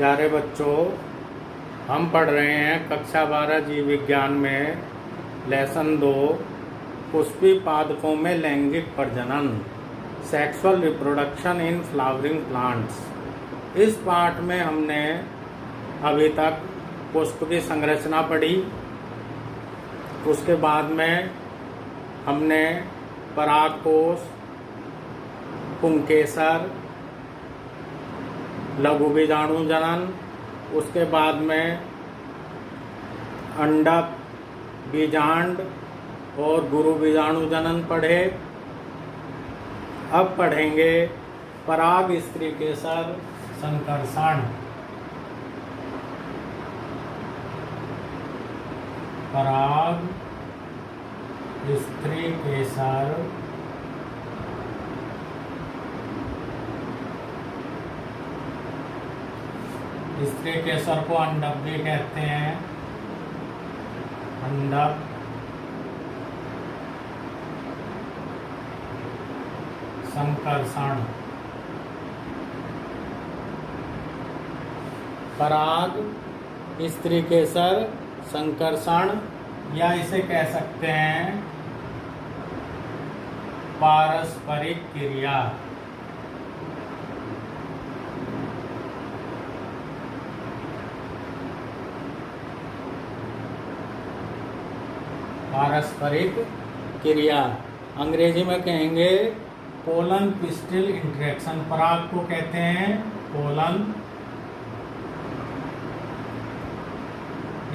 प्यारे बच्चों, हम पढ़ रहे हैं कक्षा 12 जीव विज्ञान में लेसन 2 पुष्पी पादपों में लैंगिक प्रजनन, sexual reproduction in flowering plants. इस पाठ में हमने अभी तक पुष्प की संरचना पढ़ी। उसके बाद में हमने परागकोश, पुंकेसर, लघु बीजाणु जनन, उसके बाद में अंडक, बीजांड और गुरु बीजाणु जनन पढ़े। अब पढ़ेंगे पराग स्त्रीकेसर संकर्षण। पराग स्त्रीकेसर स्त्रीकेसर को अंडक भी कहते हैं। अंडक, संकर्षण। पराग स्त्रीकेसर संकर्षण, या इसे कह सकते हैं पारस्परिक क्रिया। पारस्परिक क्रिया अंग्रेजी में कहेंगे पोलन पिस्टिल इंटरेक्शन। पराग को कहते हैं पोलन,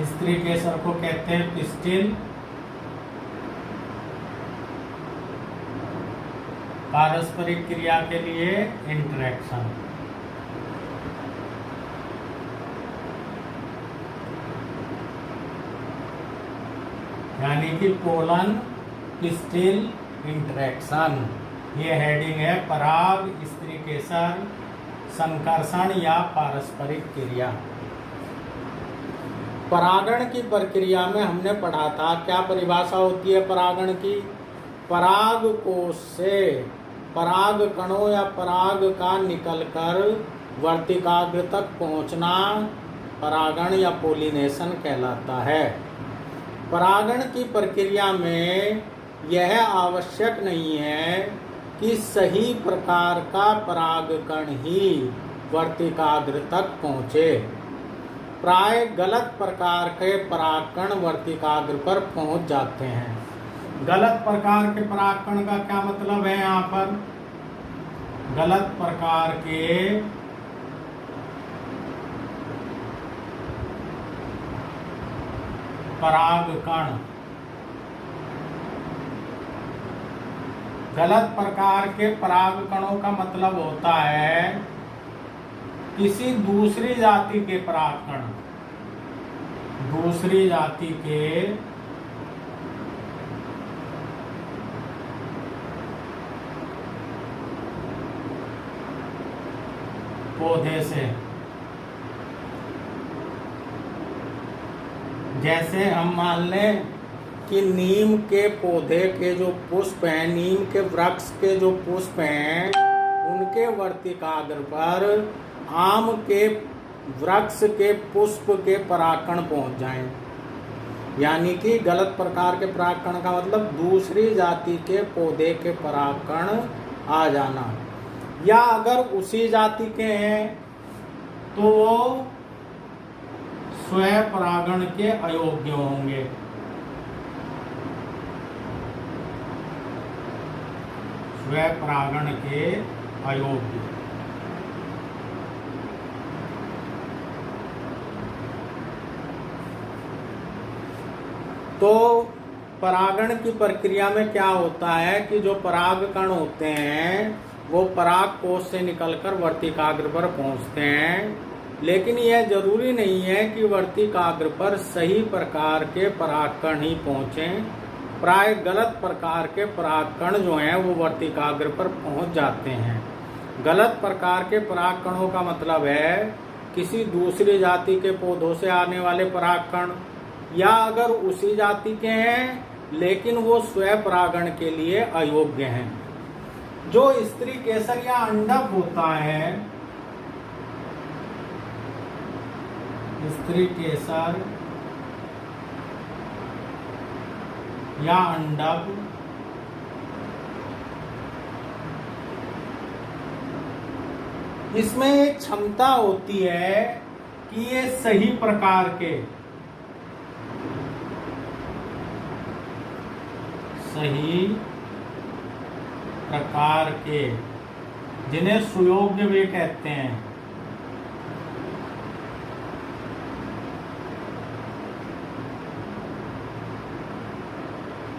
स्त्रीकेसर को कहते हैं पिस्टिल। पारस्परिक क्रिया के लिए इंटरेक्शन। यानी कि पोलन पिस्टिल इंटरेक्शन। ये हेडिंग है पराग स्त्रीकेसर संकर्षण या पारस्परिक क्रिया। परागण की प्रक्रिया में हमने पढ़ा था, क्या परिभाषा होती है परागण की? पराग कोश से पराग कणों या पराग का निकलकर वर्तिकाग्र तक पहुंचना परागण या पोलिनेशन कहलाता है। परागण की प्रक्रिया में यह आवश्यक नहीं है कि सही प्रकार का परागकण ही वर्तिकाग्र तक पहुँचे। प्राय गलत प्रकार के परागकण वर्तिकाग्र पर पहुँच जाते हैं। गलत प्रकार के परागकण का क्या मतलब है? यहाँ पर गलत प्रकार के परागकण, गलत प्रकार के परागकणों का मतलब होता है किसी दूसरी जाति के परागकण, दूसरी जाति के पौधे से। जैसे हम मान लें कि नीम के पौधे के जो पुष्प हैं, नीम के वृक्ष के जो पुष्प हैं, उनके वर्तिकाग्र पर आम के वृक्ष के पुष्प के परागकण पहुंच जाएं। यानी कि गलत प्रकार के परागकण का मतलब दूसरी जाति के पौधे के परागकण आ जाना। या अगर उसी जाति के हैं तो वो स्वपरागण के अयोग्य होंगे। स्वपरागण के अयोग्य। तो परागण की प्रक्रिया में क्या होता है कि जो परागकण होते हैं वो पराग कोश से निकलकर वर्तिकाग्र पर पहुंचते हैं, लेकिन यह जरूरी नहीं है कि वर्तिकाग्र पर सही प्रकार के परागकण ही पहुंचें। प्राय गलत प्रकार के परागकण जो हैं वो वर्तिकाग्र पर पहुंच जाते हैं। गलत प्रकार के परागकणों का मतलब है किसी दूसरी जाति के पौधों से आने वाले परागकण, या अगर उसी जाति के हैं लेकिन वो स्वपरागण के लिए अयोग्य हैं। जो स्त्रीकेसर या अंडक होता है स्त्री केसर या अंडक इसमें एक क्षमता होती है कि ये सही प्रकार के जिन्हें सुयोग्य भी कहते हैं,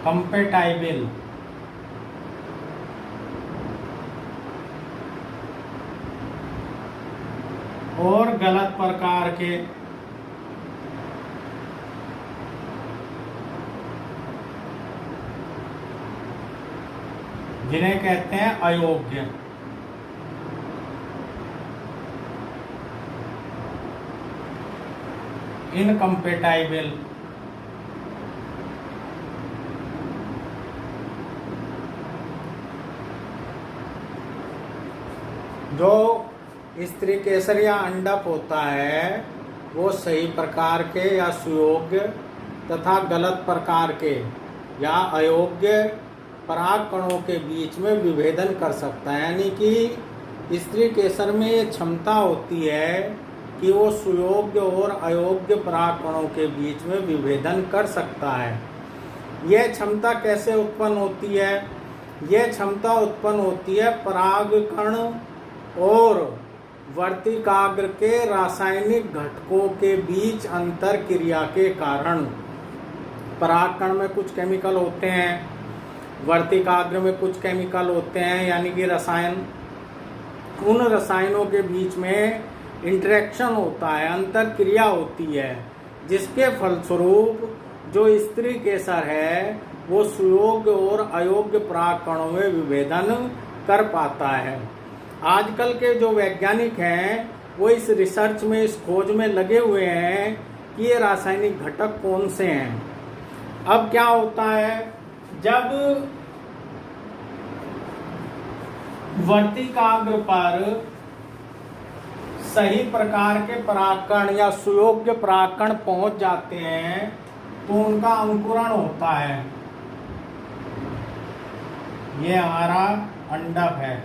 कंपेटाइबल, और गलत प्रकार के जिन्हें कहते हैं अयोग्य। इनकम्पेटाइबल, जो स्त्री केसर या अंडक होता है वो सही प्रकार के या सुयोग्य तथा गलत प्रकार के या अयोग्य पराग कणों के बीच में विभेदन कर सकता है। यानी कि स्त्री केसर में ये क्षमता होती है कि वो सुयोग्य और अयोग्य पराग कणों के बीच में विभेदन कर सकता है। यह क्षमता कैसे उत्पन्न होती है? यह क्षमता उत्पन्न होती है पराग कण और वर्तिकाग्र के रासायनिक घटकों के बीच अंतर क्रिया के कारण। परागकण में कुछ केमिकल होते हैं, वर्तिकाग्र में कुछ केमिकल होते हैं, यानी कि रसायन। उन रसायनों के बीच में इंटरेक्शन होता है, अंतर क्रिया होती है, जिसके फलस्वरूप जो स्त्री केसर है वो सुयोग्य और अयोग्य परागकणों में विभेदन कर पाता है। आजकल के जो वैज्ञानिक हैं वो इस रिसर्च में, इस खोज में लगे हुए हैं कि ये रासायनिक घटक कौन से हैं। अब क्या होता है, जब वर्तिकाग्र पर सही प्रकार के परागकण या सुयोग्य परागकण पहुंच जाते हैं तो उनका अंकुरण होता है। ये हमारा अंडक है।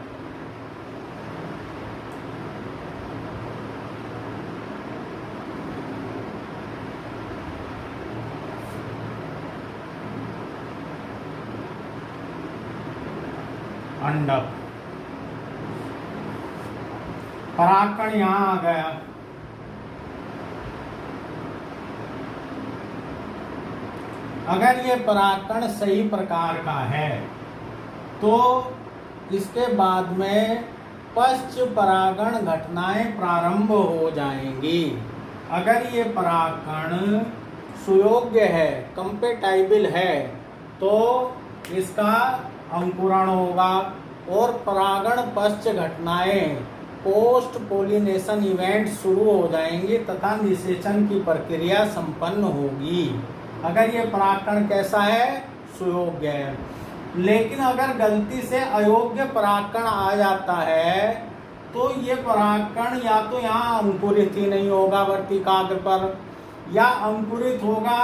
अंडक, परागकण यहाँ आ गया। अगर ये परागकण सही प्रकार का है तो इसके बाद में पश्च परागण घटनाएं प्रारंभ हो जाएंगी। अगर ये परागकण सुयोग्य है, कंपेटाइबल है, तो इसका अंकुरण होगा और परागण पश्च घटनाएं, पोस्ट पोलिनेशन इवेंट शुरू हो जाएंगे तथा निषेचन की प्रक्रिया संपन्न होगी। अगर ये परागकण कैसा है, सुयोग्य है। लेकिन अगर गलती से अयोग्य परागकण आ जाता है तो ये परागकण या तो यहाँ अंकुरित ही नहीं होगा वर्तिकाग्र पर, या अंकुरित होगा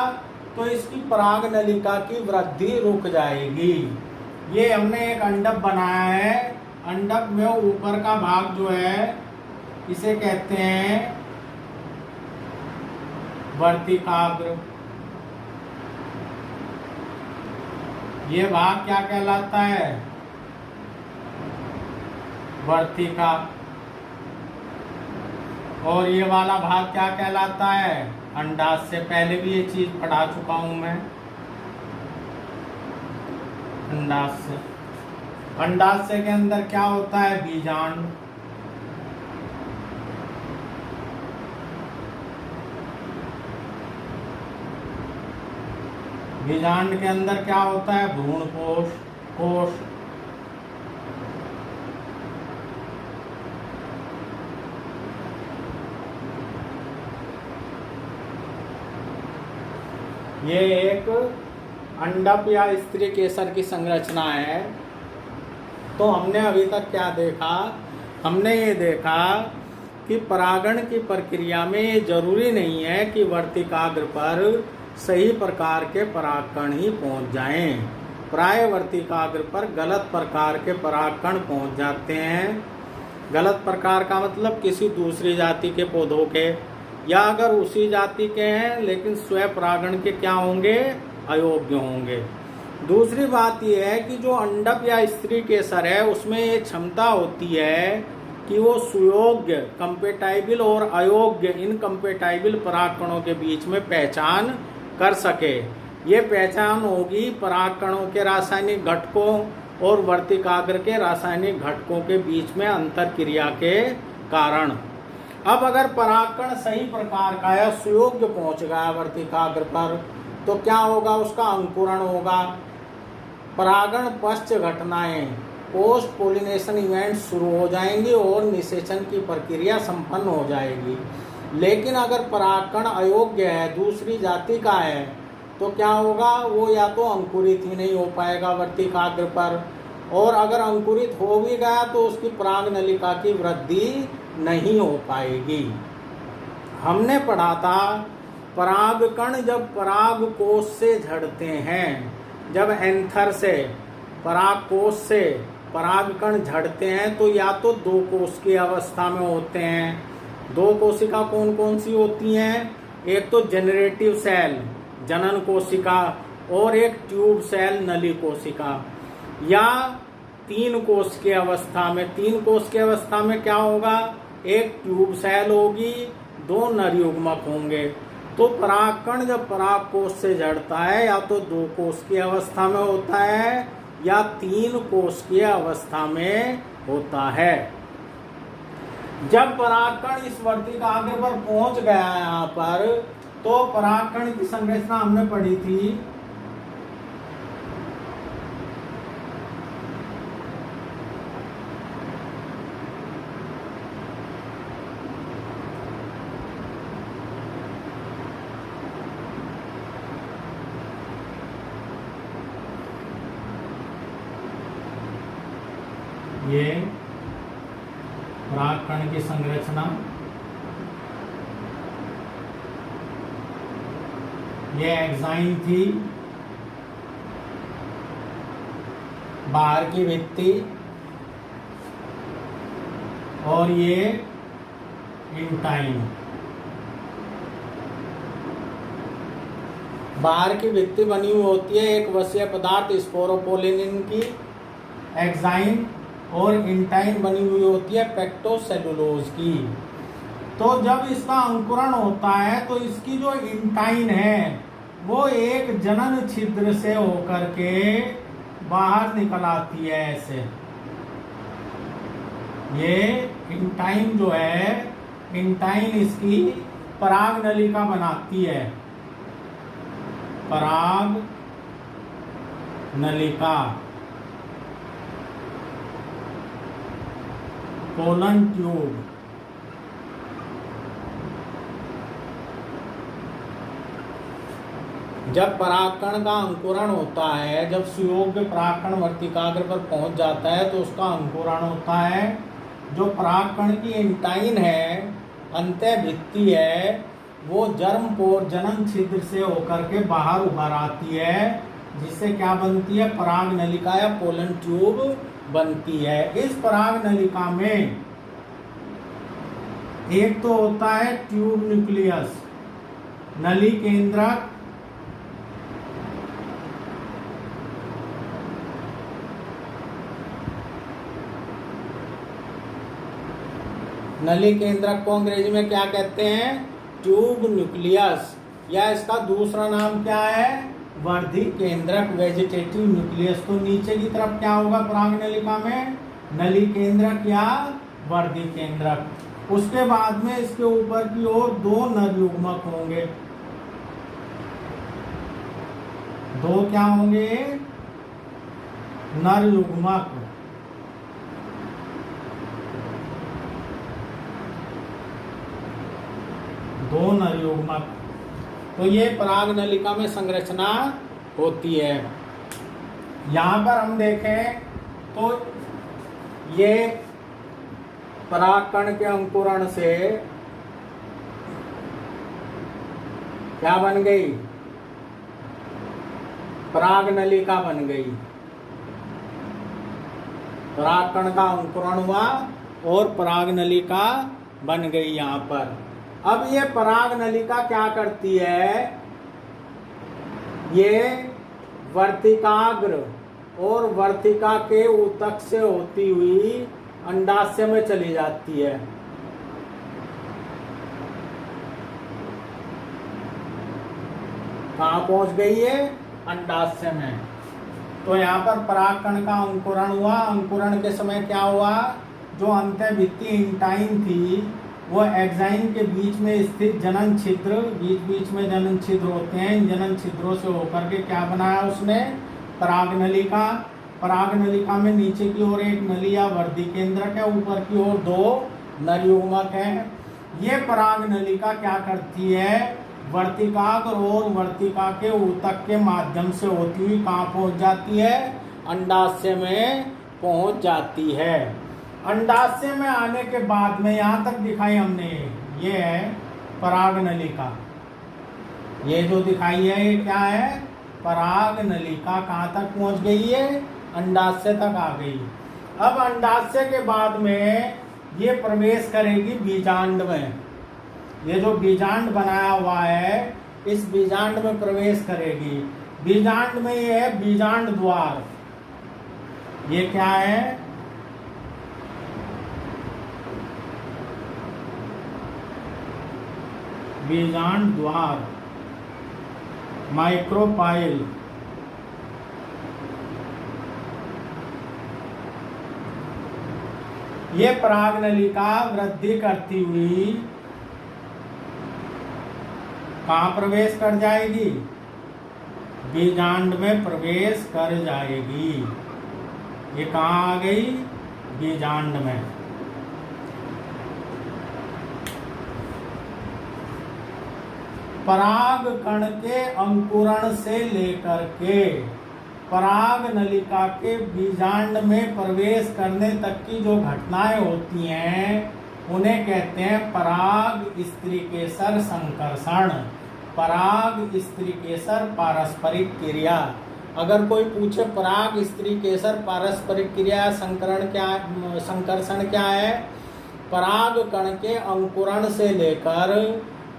तो इसकी पराग नलिका की वृद्धि रुक जाएगी। ये हमने एक अंडक बनाया है। अंडक में ऊपर का भाग जो है इसे कहते हैं वर्तिकाग्र। ये भाग क्या कहलाता है, वर्तिका। और ये वाला भाग क्या कहलाता है, अंडाशय। पहले भी ये चीज पढ़ा चुका हूं मैं। अंडाशय, अंडाशय के अंदर क्या होता है, बीजांड। बीजांड के अंदर क्या होता है, भ्रूणकोश, कोश। ये एक अंडक या स्त्री केसर की संरचना है। तो हमने अभी तक क्या देखा, हमने ये देखा कि परागण की प्रक्रिया में ये जरूरी नहीं है कि वर्तिकाग्र पर सही प्रकार के परागकण ही पहुंच जाएं। प्राय वर्तिकाग्र पर गलत प्रकार के परागकण पहुंच जाते हैं। गलत प्रकार का मतलब किसी दूसरी जाति के पौधों के, या अगर उसी जाति के हैं लेकिन स्वयं परागण के क्या होंगे, अयोग्य होंगे। दूसरी बात यह है कि जो अंडक या स्त्री केसर है उसमें ये क्षमता होती है कि वो सुयोग्य कंपेटाइबल और अयोग्य इनकम्पेटाइबल परागकणों के बीच में पहचान कर सके। ये पहचान होगी परागकणों के रासायनिक घटकों और वर्तिकाग्र के रासायनिक घटकों के बीच में अंतर क्रिया के कारण। अब अगर परागकण सही प्रकार का या सुयोग्य पहुंच गया वर्तिकाग्र पर तो क्या होगा, उसका अंकुरण होगा। परागण पश्च घटनाएं पोस्ट पोलिनेशन इवेंट शुरू हो जाएंगे और निषेचन की प्रक्रिया संपन्न हो जाएगी। लेकिन अगर परागकण अयोग्य है, दूसरी जाति का है, तो क्या होगा, वो या तो अंकुरित ही नहीं हो पाएगा वर्तिकाग्र पर, और अगर अंकुरित हो भी गया तो उसकी पराग नलिका की वृद्धि नहीं हो पाएगी। हमने पढ़ा था परागकण जब पराग कोश से झड़ते हैं, जब एंथर से परागकोश से परागकण झड़ते हैं तो या तो दो कोश की अवस्था में होते हैं। दो कोशिका कौन कौन सी होती हैं, एक तो जनरेटिव सेल जनन कोशिका और एक ट्यूब सेल नली कोशिका, या तीन कोश की अवस्था में। तीन कोश की अवस्था में क्या होगा, एक ट्यूब सेल होगी, दो नर युग्मक होंगे। तो परागकण जब परागकोश से झड़ता है या तो दो कोश की अवस्था में होता है या तीन कोश की अवस्था में होता है। जब परागकण इस वर्तिकाग्र पर पहुंच गया है यहाँ पर, तो परागकण की संरचना हमने पढ़ी थी। ये परागकण की संरचना, ये एक्साइन थी, बाहर की भित्ति, और ये इंटाइन। बाहर की भित्ति बनी हुई होती है एक वसीय पदार्थ स्पोरोपोलिनिन की, एक्साइन, और इंटाइन बनी हुई होती है पेक्टोसेलुलोज की। तो जब इसका अंकुरण होता है तो इसकी जो इंटाइन है वो एक जनन छिद्र से होकर के बाहर निकल आती है ऐसे। ये इंटाइन जो है, इंटाइन इसकी पराग नलिका बनाती है, पराग नलिका, पोलन ट्यूब। जब परागकण का अंकुरण होता है, जब सुयोग्य परागकण वर्तिकाग्र पर पहुंच जाता है तो उसका अंकुरण होता है। जो परागकण की इंटाइन है, अंतःभित्ति है, वो जर्म पोर जनन छिद्र से होकर के बाहर उभर आती है, जिससे क्या बनती है, पराग नलिका या पोलन ट्यूब बनती है। इस पराग नलिका में एक तो होता है ट्यूब न्यूक्लियस, नली केंद्रक, नली केंद्रक को अंग्रेजी में क्या कहते हैं, ट्यूब न्यूक्लियस, या इसका दूसरा नाम क्या है, वर्धी केंद्रक, वेजिटेटिव न्यूक्लियस। तो नीचे की तरफ क्या होगा पराग नलिका में, नली केंद्रक या वर्धी केंद्रक। उसके बाद में इसके ऊपर की ओर दो नर युग्मक होंगे। दो क्या होंगे, नर युग्मक। दो नर युग्मक। तो ये पराग नलिका में संरचना होती है। यहाँ पर हम देखें तो ये परागकण के अंकुरण से क्या बन गई? पराग नलिका बन गई। परागकण का अंकुरण हुआ और पराग नलिका बन गई यहाँ पर। अब ये पराग नलिका क्या करती है? ये वर्तिकाग्र और वर्तिका के ऊतक से होती हुई अंडाशय में चली जाती है। कहाँ पहुंच गई है? अंडाशय में। तो यहाँ पर परागकण का अंकुरण हुआ। अंकुरण के समय क्या हुआ? जो अंतःभित्ति इंटाइन थी वो एक्साइन के बीच में स्थित जनन छिद्र, बीच बीच में जनन छिद्र होते हैं, इन जनन छिद्रों से होकर के क्या बनाया उसने? पराग नलिका। पराग नलिका में नीचे की ओर एक नली या वर्धि केंद्रक है, ऊपर की ओर 2 नरयुग्मक है। ये पराग नलिका क्या करती है? वर्तिकाग्र और वर्तिका के ऊतक के माध्यम से होती हुई कहाँ पहुंच जाती है? अंडाशय में पहुंच जाती है। अंडाशय में आने के बाद में यहाँ तक दिखाई हमने, ये है पराग नलिका। ये जो दिखाई है ये क्या है? पराग नलिका। कहाँ तक पहुंच गई है? अंडाशय तक आ गई। अब अंडाशय के बाद में ये प्रवेश करेगी बीजांड में। ये जो बीजांड बनाया हुआ है इस बीजांड में प्रवेश करेगी। बीजांड में ये है बीजांड द्वार। ये क्या है? बीजांड द्वार, माइक्रोपाइल। ये पराग नलिका वृद्धि करती हुई कहाँ प्रवेश कर जाएगी? बीजांड में प्रवेश कर जाएगी। ये कहाँ आ गई? बीजांड में। पराग कण के अंकुरण से लेकर के पराग नलिका के बीजांड में प्रवेश करने तक की जो घटनाएं होती हैं उन्हें कहते हैं पराग स्त्रीकेसर संकर्षण, पराग स्त्रीकेसर पारस्परिक क्रिया। अगर कोई पूछे पराग स्त्रीकेसर पारस्परिक क्रिया संकर्षण क्या है? पराग कण के अंकुरण से लेकर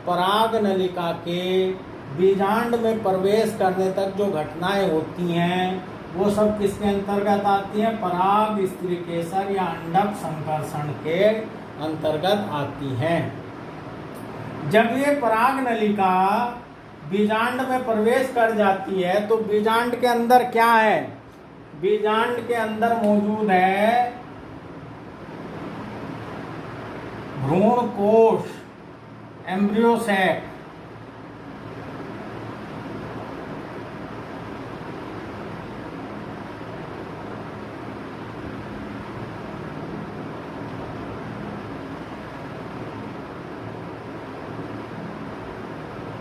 पराग नलिका के बीजांड में प्रवेश करने तक जो घटनाएं होती हैं वो सब किसके अंतर्गत आती हैं? पराग स्त्रीकेसर या अंडक संकर्षण के अंतर्गत आती हैं। जब ये पराग नलिका बीजांड में प्रवेश कर जाती है तो बीजांड के अंदर क्या है? बीजांड के अंदर मौजूद है भ्रूण कोश, एम्ब्रियो सैक।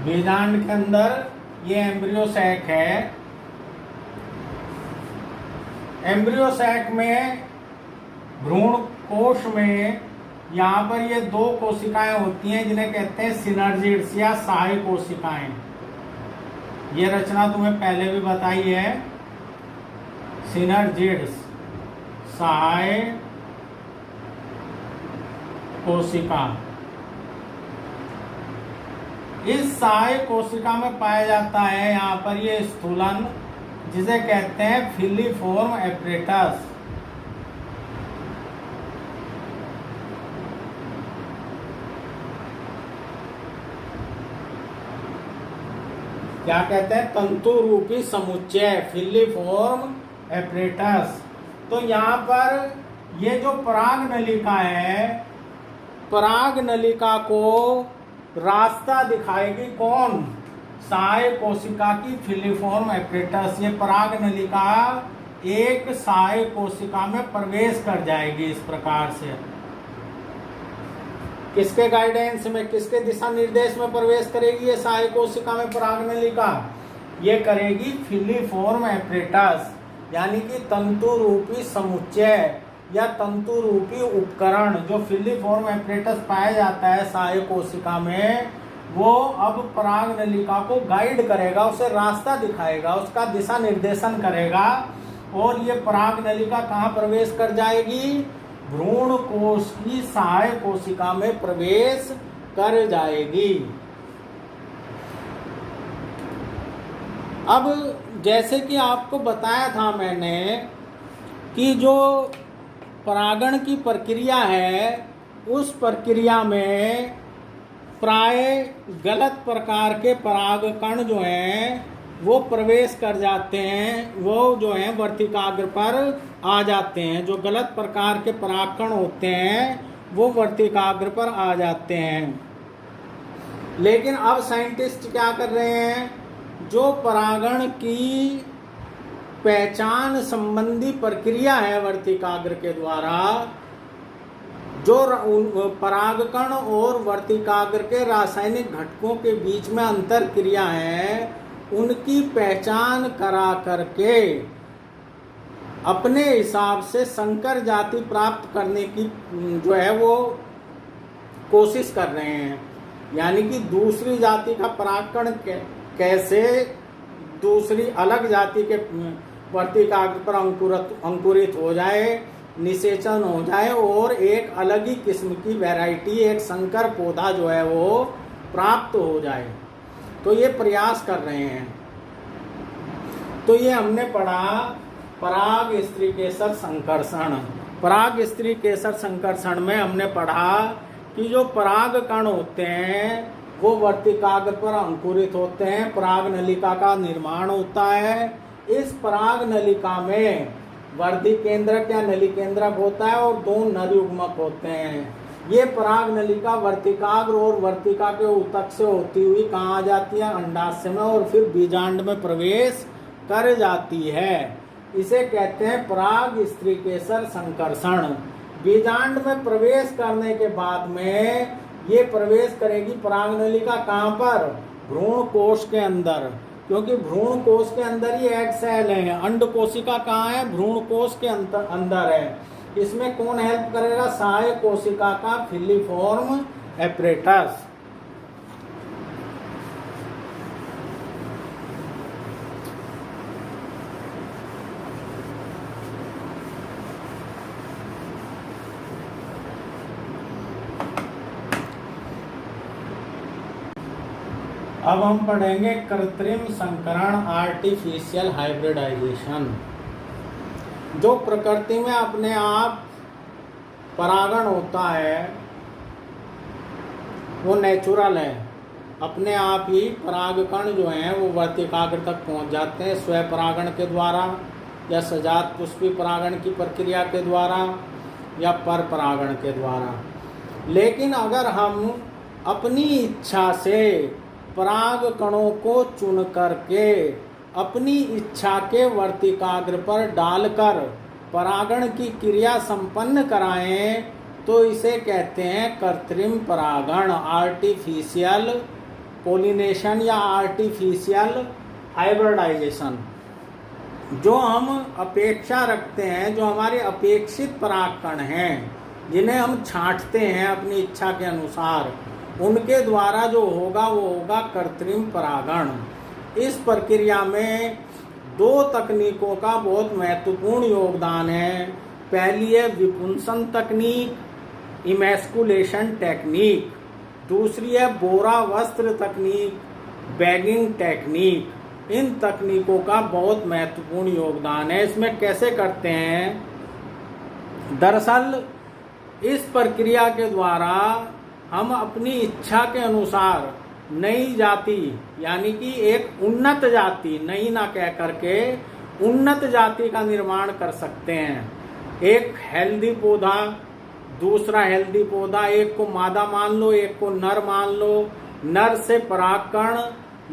बीजांड के अंदर ये एम्ब्रियो सैक है। एम्ब्रियो सैक में भ्रूण कोश में यहाँ पर ये 2 कोशिकाएं होती हैं जिन्हें कहते हैं सिनर्जिड्स या सहाय कोशिकाएं। ये रचना तुम्हें पहले भी बताई है। सिनर्जिड्स, सहाय कोशिका। इस सहाय कोशिका में पाया जाता है यहाँ पर ये स्थूलन जिसे कहते हैं फिलीफोर्म एपरेटस। क्या कहते हैं? तंतु रूपी समुच्चय, फिलीफोर्म एपरेटस। तो यहाँ पर ये जो पराग नलिका है, पराग नलिका को रास्ता दिखाएगी कौन? सहाय कोशिका की फिलीफोर्म एपरेटस। ये पराग नलिका एक सहाय कोशिका में प्रवेश कर जाएगी इस प्रकार से। किसके गाइडेंस में, किसके दिशा निर्देश में प्रवेश करेगी ये सहाय कोशिका में पराग नलिका? ये करेगी फिलीफोर्म एपरेटस यानी कि तंतु रूपी समुच्चय या तंतु रूपी उपकरण जो फिलिफॉर्म एपरेटस पाया जाता है सहायक कोशिका में, वो अब पराग नलिका को गाइड करेगा, उसे रास्ता दिखाएगा, उसका दिशा निर्देशन करेगा। और ये पराग नलिका कहाँ प्रवेश कर जाएगी? भ्रूण कोश की सहायक कोशिका में प्रवेश कर जाएगी। अब जैसे कि आपको बताया था मैंने कि जो परागण की प्रक्रिया है, उस प्रक्रिया में प्राय गलत प्रकार के परागकण जो हैं वो प्रवेश कर जाते हैं, वो जो हैं वर्तिकाग्र पर आ जाते हैं। जो गलत प्रकार के परागकण होते हैं वो वर्तिकाग्र पर आ जाते हैं। लेकिन अब साइंटिस्ट क्या कर रहे हैं? जो परागण की पहचान संबंधी प्रक्रिया है वर्तिकाग्र के द्वारा, जो परागकण और वर्तिकाग्र के रासायनिक घटकों के बीच में अंतर क्रिया है, उनकी पहचान करा करके अपने हिसाब से संकर जाति प्राप्त करने की जो है वो कोशिश कर रहे हैं। यानी कि दूसरी जाति का परागकण कैसे दूसरी अलग जाति के वर्तिकाग्र पर अंकुरित हो जाए, निषेचन हो जाए और एक अलग ही किस्म की वैरायटी, एक संकर पौधा जो है वो प्राप्त हो जाए, तो ये प्रयास कर रहे हैं। तो ये हमने पढ़ा पराग स्त्री केसर संकर्षण। पराग स्त्री केसर संकर्षण में हमने पढ़ा कि जो पराग कण होते हैं वो वर्तिकाग्र पर अंकुरित होते हैं, पराग नलिका का निर्माण होता है। इस पराग नलिका में वर्धि केंद्रक या नली केंद्रक होता है और दो नर युग्मक होते हैं। ये पराग नलिका वर्तिकाग्र और वर्तिका के ऊतक से होती हुई कहाँ आ जाती है? अंडाशय में, और फिर बीजांड में प्रवेश कर जाती है। इसे कहते हैं पराग स्त्री केसर संकर्षण। बीजांड में प्रवेश करने के बाद में ये प्रवेश करेगी पराग नलिका कहाँ पर? भ्रूण कोश के अंदर, क्योंकि भ्रूण कोश के अंदर ही एग सेल है। अंड कोशिका कहाँ है? भ्रूण कोश के अंदर है। इसमें कौन हेल्प करेगा? सहायक कोशिका का फिलिफॉर्म एपरेटस। अब हम पढ़ेंगे कृत्रिम संकरण, आर्टिफिशियल हाइब्रिडाइजेशन। जो प्रकृति में अपने आप परागण होता है वो नेचुरल है, अपने आप ही परागकण जो हैं वो वर्तिकाग्र तक पहुंच जाते हैं स्वपरागण के द्वारा या सजात पुष्पी परागण की प्रक्रिया के द्वारा या पर परागण के द्वारा। लेकिन अगर हम अपनी इच्छा से पराग कणों को चुन करके अपनी इच्छा के वर्तिकाग्र पर डालकर परागण की क्रिया संपन्न कराएं तो इसे कहते हैं कृत्रिम परागण, आर्टिफिशियल पोलिनेशन या आर्टिफिशियल हाइब्रिडाइजेशन। जो हम अपेक्षा रखते हैं, जो हमारे अपेक्षित परागकण हैं, जिन्हें हम छांटते हैं अपनी इच्छा के अनुसार, उनके द्वारा जो होगा वो होगा कृत्रिम परागण। इस प्रक्रिया में दो तकनीकों का बहुत महत्वपूर्ण योगदान है। पहली है विपुंसन तकनीक, इमैस्कुलेशन टेक्निक। दूसरी है बोरा वस्त्र तकनीक, बैगिंग टेक्निक। इन तकनीकों का बहुत महत्वपूर्ण योगदान है। इसमें कैसे करते हैं? दरअसल इस प्रक्रिया के द्वारा हम अपनी इच्छा के अनुसार नई जाति, यानी कि एक उन्नत जाति, नई ना कह करके उन्नत जाति का निर्माण कर सकते हैं। एक हेल्दी पौधा, दूसरा हेल्दी पौधा, एक को मादा मान लो, एक को नर मान लो। नर से परागकण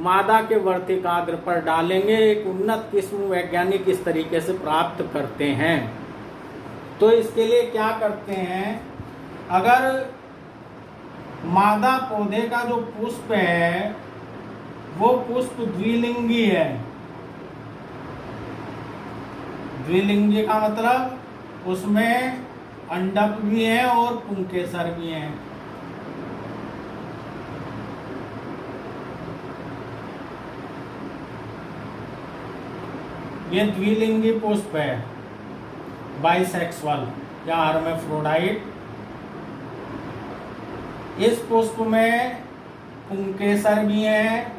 मादा के वर्तिकाग्र पर डालेंगे, एक उन्नत किस्म वैज्ञानिक इस तरीके से प्राप्त करते हैं। तो इसके लिए क्या करते हैं? अगर मादा पौधे का जो पुष्प है वो पुष्प द्विलिंगी है। द्विलिंगी का मतलब उसमें अंडक भी हैं और पुंकेसर भी हैं। ये द्विलिंगी पुष्प है, बाइसेक्सुअल या हर्मेफ्रोडाइट। इस पुष्प में पुंकेसर भी हैं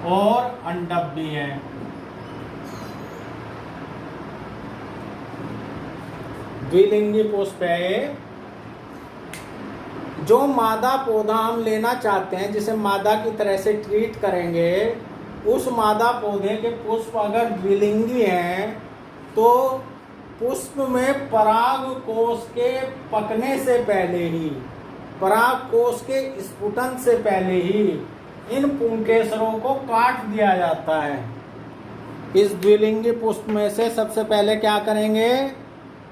और अंडक भी है। द्विलिंगी पुष्प है। जो मादा पौधा हम लेना चाहते हैं, जिसे मादा की तरह से ट्रीट करेंगे, उस मादा पौधे के पुष्प अगर द्विलिंगी हैं तो पुष्प में पराग कोश के पकने से पहले ही, पराग कोश के स्फुटन से पहले ही इन पुंकेसरों को काट दिया जाता है। इस द्विलिंगी पुष्प में से सबसे पहले क्या करेंगे,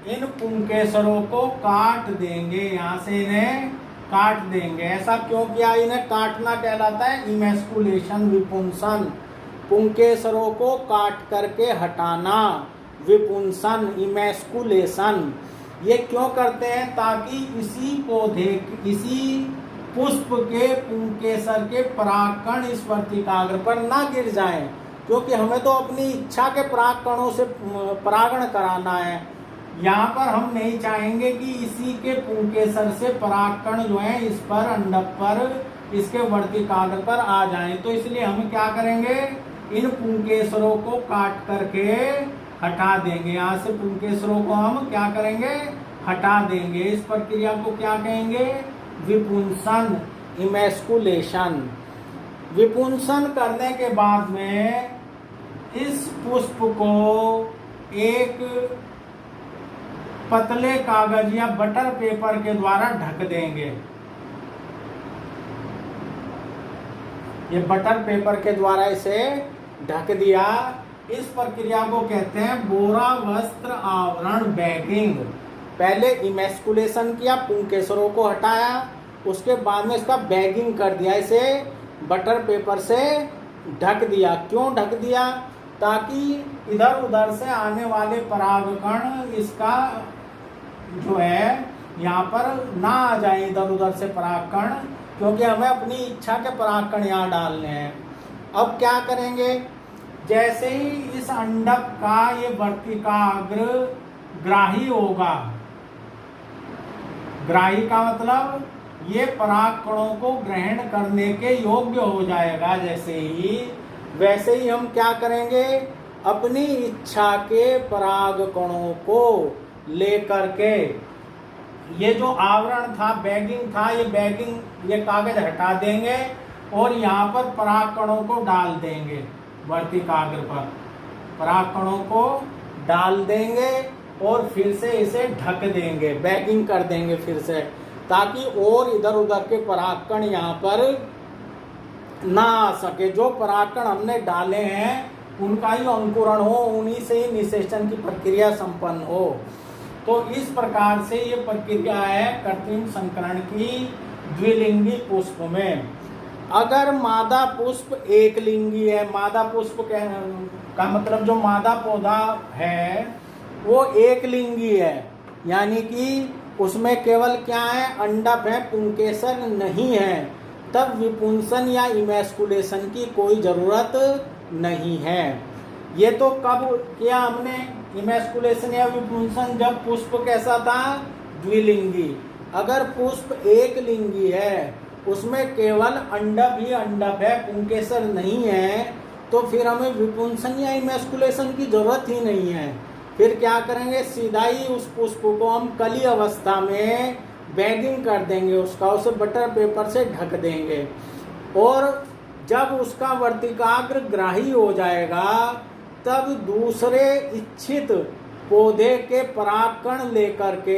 इन पुंकेसरों को काट देंगे, यहाँ से इन्हें काट देंगे। ऐसा क्यों किया, इन्हें काटना कहलाता है इमेस्कुलेशन, विपुंसन। पुंकेसरों को काट करके हटाना, विपुंसन, इमेस्कुलेशन। ये क्यों करते हैं, ताकि इसी पौधे, इसी पुष्प के पुंकेसर के परागकण इस वर्तिकाग्र पर ना गिर जाएं, क्योंकि हमें तो अपनी इच्छा के परागकणों से परागण कराना है। यहाँ पर हम नहीं चाहेंगे कि इसी के पुंकेसर से परागकण जो है इस पर, अंडक पर, इसके वर्तिकाग्र पर आ जाएं। तो इसलिए हम क्या करेंगे, इन पुंकेसरों को काट करके हटा देंगे। यहाँ से पुंकेसरों को हम क्या करेंगे, हटा देंगे। इस प्रक्रिया को क्या कहेंगे, विपुंसन, इमेस्कुलेशन। विपुंसन करने के बाद में इस पुष्प को एक पतले कागज या बटर पेपर के द्वारा ढक देंगे। ये बटर पेपर के द्वारा इसे ढक दिया। इस प्रक्रिया को कहते हैं बोरा वस्त्र आवरण, बैगिंग। पहले इमेस्कुलेशन किया, पुंकेसरों को हटाया, उसके बाद में इसका बैगिंग कर दिया, इसे बटर पेपर से ढक दिया। क्यों ढक दिया, ताकि इधर उधर से आने वाले परागकण इसका जो है यहाँ पर ना आ जाए, इधर उधर से परागकण, क्योंकि हमें अपनी इच्छा के परागकण यहाँ डालने हैं। अब क्या करेंगे, जैसे ही इस अंडक का ये वर्तिकाग्र ग्राही होगा, ग्राही का मतलब ये परागकणों को ग्रहण करने के योग्य हो जाएगा, जैसे ही, वैसे ही हम क्या करेंगे, अपनी इच्छा के परागकणों को लेकर के, ये जो आवरण था, बैगिंग था, ये बैगिंग, ये कागज हटा देंगे और यहाँ पर परागकणों को डाल देंगे। वर्तिकाग्र पर परागकणों को डाल देंगे और फिर से इसे ढक देंगे, बैगिंग कर देंगे फिर से, ताकि और इधर उधर के परागकण यहाँ पर ना आ सके। जो परागकण हमने डाले हैं उनका ही अंकुरण हो, उन्हीं से ही निषेचन की प्रक्रिया संपन्न हो। तो इस प्रकार से ये प्रक्रिया है कृत्रिम संकरण की द्विलिंगी पुष्प में। अगर मादा पुष्प एक लिंगी है, मादा पुष्प का मतलब जो मादा पौधा है वो एक लिंगी है, यानी कि उसमें केवल क्या है, अंडक है, पुंकेसर नहीं है, तब विपुंसन या इमेस्कुलेशन की कोई जरूरत नहीं है। ये तो कब किया हमने इमेस्कुलेशन या विपुंसन, जब पुष्प कैसा था, द्विलिंगी। अगर पुष्प एक लिंगी है, उसमें केवल अंडक ही अंडक है, पुंकेसर नहीं है, तो फिर हमें विपुंसन या इमेस्कुलेशन की जरूरत ही नहीं है। फिर क्या करेंगे, सीधा ही उस पुष्प को हम कली अवस्था में बैगिंग कर देंगे, उसका, उसे बटर पेपर से ढक देंगे, और जब उसका वर्तिकाग्र ग्राही हो जाएगा तब दूसरे इच्छित पौधे के परागकण लेकर के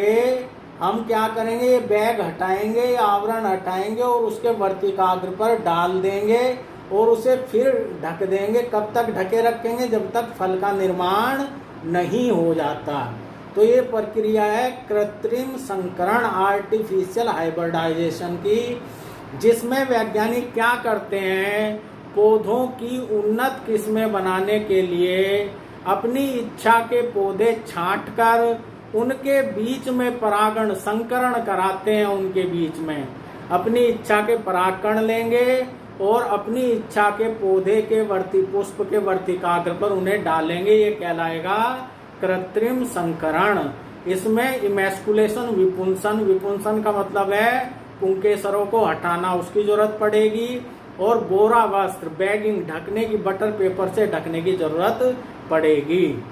हम क्या करेंगे, ये बैग हटाएंगे, आवरण हटाएंगे और उसके वर्तिकाग्र पर डाल देंगे और उसे फिर ढक देंगे। कब तक ढके रखेंगे, जब तक फल का निर्माण नहीं हो जाता। तो ये प्रक्रिया है कृत्रिम संकरण, आर्टिफिशियल हाइब्रिडाइजेशन की, जिसमें वैज्ञानिक क्या करते हैं, पौधों की उन्नत किस्में बनाने के लिए अपनी इच्छा के पौधे छांटकर उनके बीच में परागण संकरण कराते हैं। उनके बीच में अपनी इच्छा के परागकण लेंगे और अपनी इच्छा के पौधे के पुष्प के वर्तिकाग्र पर उन्हें डालेंगे। ये कहलाएगा कृत्रिम संकरण। इसमें इमेस्कुलेशन, विपुंसन का मतलब है पुंकेसरों को हटाना, उसकी जरूरत पड़ेगी। और बोरा वस्त्र, बैगिंग, ढकने की, बटर पेपर से ढकने की जरूरत पड़ेगी।